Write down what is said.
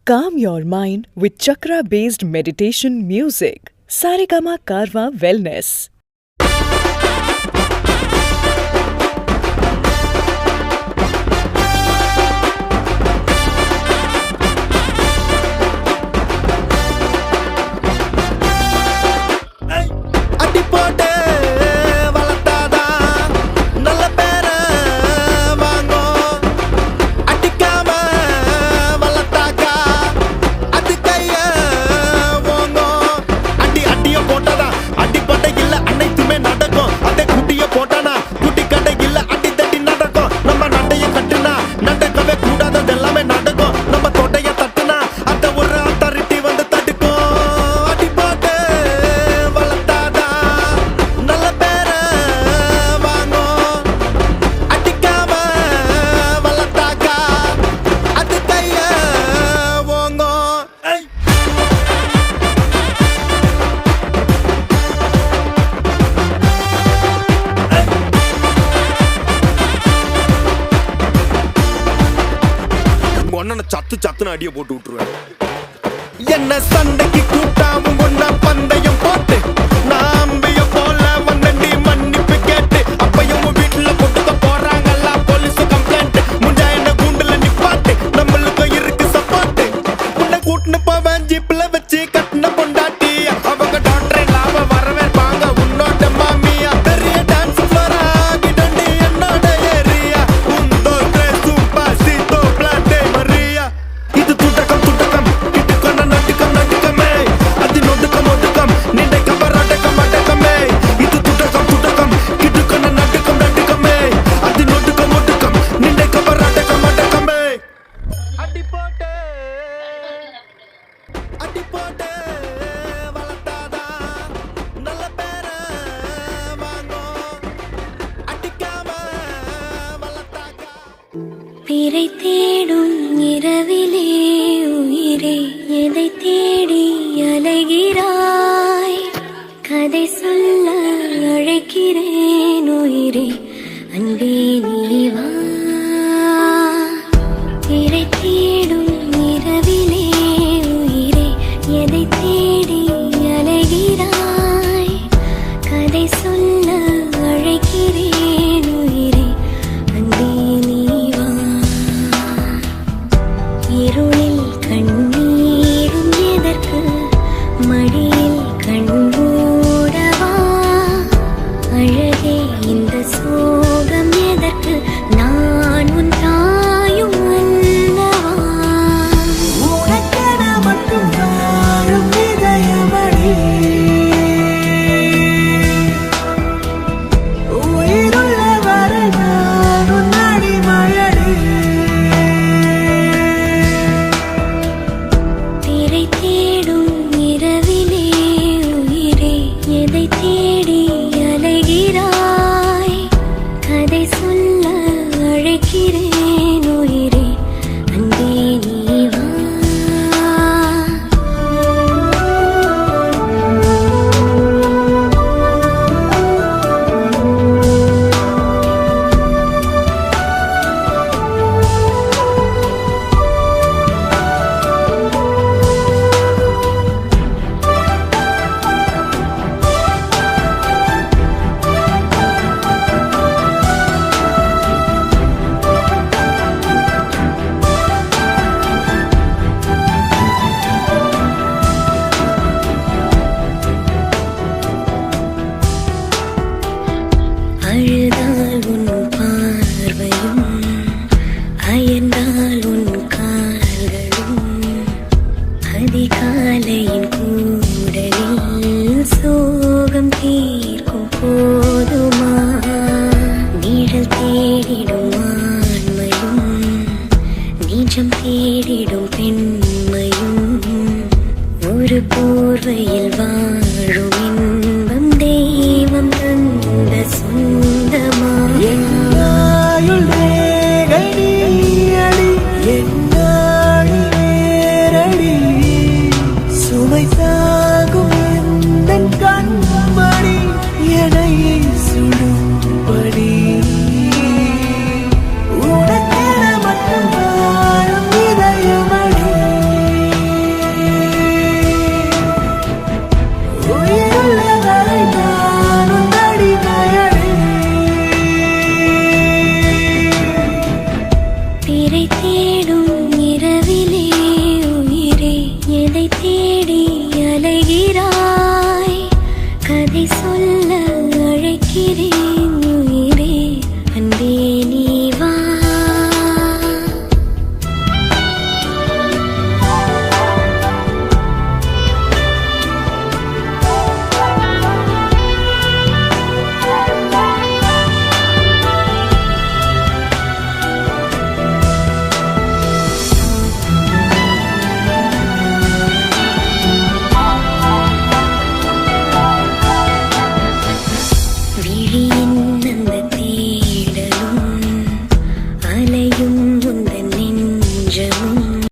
Calm your mind with chakra-based meditation music. Saregama Karwa Wellness. சத்து சத்துன்னு அடியை போட்டு விட்டுருவேன். என்ன சண்டைக்கு கூட்டாவும் ஒன்னா பந்தயம் போட்டு நாம்பிய போல வந்தண்டி மன்னிப்பு கேட்டு அப்பையும் வீட்டுல கொட்டுக்க போறாங்கல்ல போலீஸ் கம்ப்ளைண்ட். முஞ்சா என்ன கூண்டுல நிப்பாட்டு நம்மளுக்கு இருக்கு சப்பாட்டு. உன்னை கூட்டுன்னு போவேன் ஜீப்ல வச்சு கட்டின பொண்டாட்டி அவங்க டாக்டர் லாப வரவேற்பாங்க உன்னோட மாமியா. பெரிய டான்ஸ் ஃப்ளோரா கிடண்டி என்னோட ஏரியா உந்தோ சூப்பா சீத்தோ பிளாட்டே மரியா. இது துட்டகம் துட்டகம் இட்டுக்கொண்ட நட்டுக்கம் நட்டுக்கமே அது நொடுக்கம் ஒடுக்கம் நின்றை கபராட்டக்கம் அடக்கமே. இது துட்டகம் துட்டகம் இட்டுக்கொண்ட நட்டுக்கம் நட்டுக்கமே அது நொடுக்கம் ஒடுக்கம் நின்றை கபராட்டக்கம் அடக்கமே. அடி போட்டே வளர்த்தாதா நல்ல பேர வாங்கும் அடிக்காம வளர்த்தாக்கா. பிறை தேடும் இரவிலே உயிரே எதை தேடி அலைகிறாய்? கதை சொல்ல அழைக்கிறேன் உயிரே அன்பே நீ வா. பிறை தேடும் இரவிலே உயிரே எதை தேடி அலைகிறாய்? கதை சொல்ல அழைக்கிறேன் உயிரே அன்பே நீ வா. இருளில் கண்ணீரும் எதற்கு? மடியில் கண்மூடவா? அழகே இந்த சோகம் எதற்கு? நான் உன் தாயும் அல்லவா? உனக்கென மட்டும் வாழும் இதயமடி உயிருள்ள வரை நான் உன் அடிமையடி. பிறை தேடும் இரவிலே உயிரே எதை தேடி அலைகிறாய்? கதை சொல்ல அழைக்கிறேன் உயிரே அன்பே நீ வா. அழுதால் உன் பார்வையும் அயர்ந்தால் உன் கால்களும் அதிகாலையின் கூடலில் சோகம் தீர்க்கும் போதுமா? நிழல் தேடிடும் ஆண்மையும் நிஜம் தேடிடும் பெண்மையும் ஒரு போர்வையில் வாழும் இன்பம் தெய்வம் தந்த சொந்தமா? என் ஆயுள்